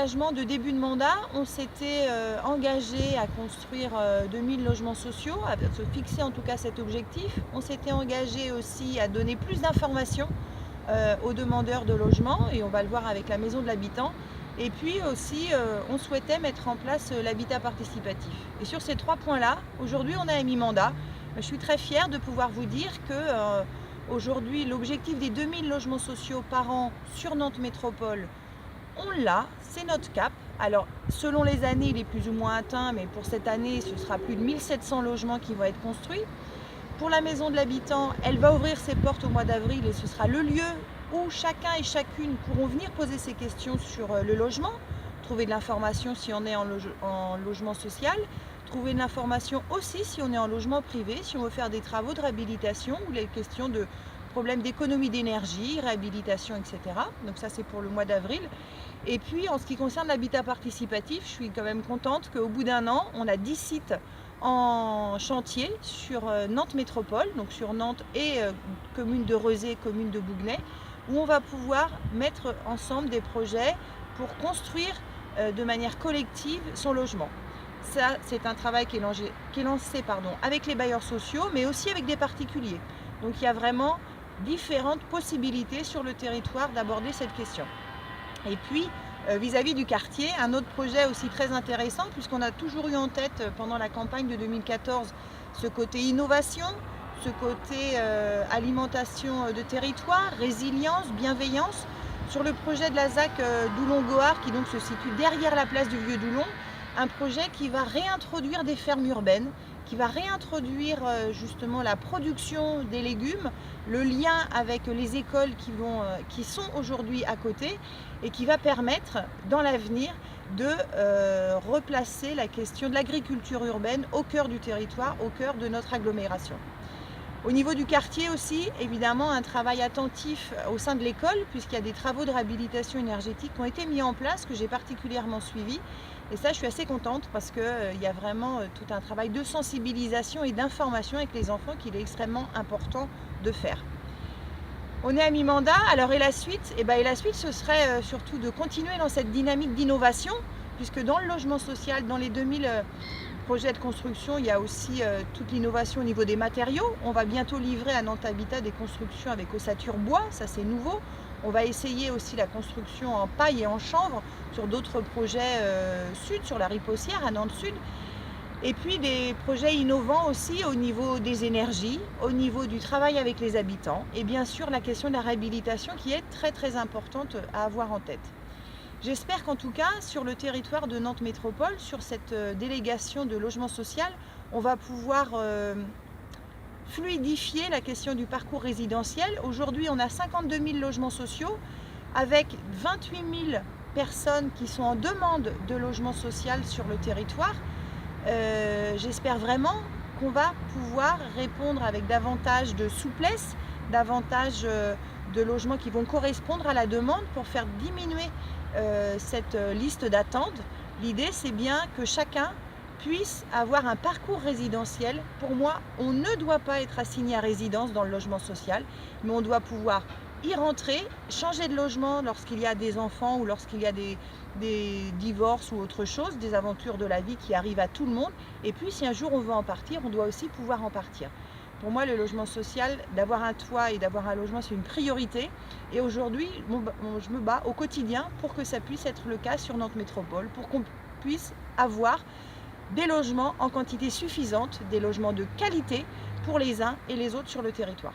engagement de début de mandat. On s'était engagé à construire 2000 logements sociaux, à se fixer en tout cas cet objectif. On s'était engagé aussi à donner plus d'informations aux demandeurs de logement, et on va le voir avec la maison de l'habitant. Et puis aussi, on souhaitait mettre en place l'habitat participatif. Et sur ces 3 points-là, aujourd'hui, on est à mi-mandat. Je suis très fière de pouvoir vous dire que aujourd'hui, l'objectif des 2000 logements sociaux par an sur Nantes Métropole, on l'a, c'est notre cap. Alors, selon les années, il est plus ou moins atteint, mais pour cette année, ce sera plus de 1700 logements qui vont être construits. Pour la maison de l'habitant, elle va ouvrir ses portes au mois d'avril et ce sera le lieu où chacun et chacune pourront venir poser ses questions sur le logement, trouver de l'information si on est en logement social, trouver de l'information aussi si on est en logement privé, si on veut faire des travaux de réhabilitation ou les questions de problèmes d'économie d'énergie, réhabilitation, etc. Donc ça, c'est pour le mois d'avril. Et puis, en ce qui concerne l'habitat participatif, je suis quand même contente qu'au bout d'un an, on a 10 sites en chantier sur Nantes Métropole, donc sur Nantes et commune de Rezé, commune de Bougnay, où on va pouvoir mettre ensemble des projets pour construire de manière collective son logement. Ça, c'est un travail qui est lancé avec les bailleurs sociaux, mais aussi avec des particuliers. Donc il y a vraiment différentes possibilités sur le territoire d'aborder cette question. Et puis, vis-à-vis du quartier, un autre projet aussi très intéressant, puisqu'on a toujours eu en tête pendant la campagne de 2014 ce côté innovation, ce côté alimentation de territoire, résilience, bienveillance. Sur le projet de la ZAC Doulon-Gohard, qui donc se situe derrière la place du Vieux-Doulon, un projet qui va réintroduire des fermes urbaines, qui va réintroduire justement la production des légumes, le lien avec les écoles qui sont aujourd'hui à côté, et qui va permettre dans l'avenir de replacer la question de l'agriculture urbaine au cœur du territoire, au cœur de notre agglomération. Au niveau du quartier aussi, évidemment, un travail attentif au sein de l'école, puisqu'il y a des travaux de réhabilitation énergétique qui ont été mis en place, que j'ai particulièrement suivi. Et ça, je suis assez contente parce qu'il y a vraiment tout un travail de sensibilisation et d'information avec les enfants qu'il est extrêmement important de faire. On est à mi-mandat, alors et la suite la suite, ce serait surtout de continuer dans cette dynamique d'innovation, puisque dans le logement social, dans les 2000 projets de construction, il y a aussi toute l'innovation au niveau des matériaux. On va bientôt livrer à Nantes Habitat des constructions avec ossature bois, ça c'est nouveau. On va essayer aussi la construction en paille et en chanvre sur d'autres projets sud, sur la Ripossière, à Nantes Sud. Et puis des projets innovants aussi au niveau des énergies, au niveau du travail avec les habitants, et bien sûr la question de la réhabilitation qui est très très importante à avoir en tête. J'espère qu'en tout cas, sur le territoire de Nantes Métropole, sur cette délégation de logement social, on va pouvoir fluidifier la question du parcours résidentiel. Aujourd'hui, on a 52 000 logements sociaux avec 28 000 personnes qui sont en demande de logement social sur le territoire. J'espère vraiment qu'on va pouvoir répondre avec davantage de souplesse, davantage de logements qui vont correspondre à la demande pour faire diminuer cette liste d'attente. L'idée, c'est bien que chacun puisse avoir un parcours résidentiel. Pour moi, on ne doit pas être assigné à résidence dans le logement social, mais on doit pouvoir y rentrer, changer de logement lorsqu'il y a des enfants ou lorsqu'il y a des divorces ou autre chose, des aventures de la vie qui arrivent à tout le monde. Et puis, si un jour on veut en partir, on doit aussi pouvoir en partir. Pour moi, le logement social, d'avoir un toit et d'avoir un logement, c'est une priorité. Et aujourd'hui, je me bats au quotidien pour que ça puisse être le cas sur Nantes Métropole, pour qu'on puisse avoir des logements en quantité suffisante, des logements de qualité pour les uns et les autres sur le territoire.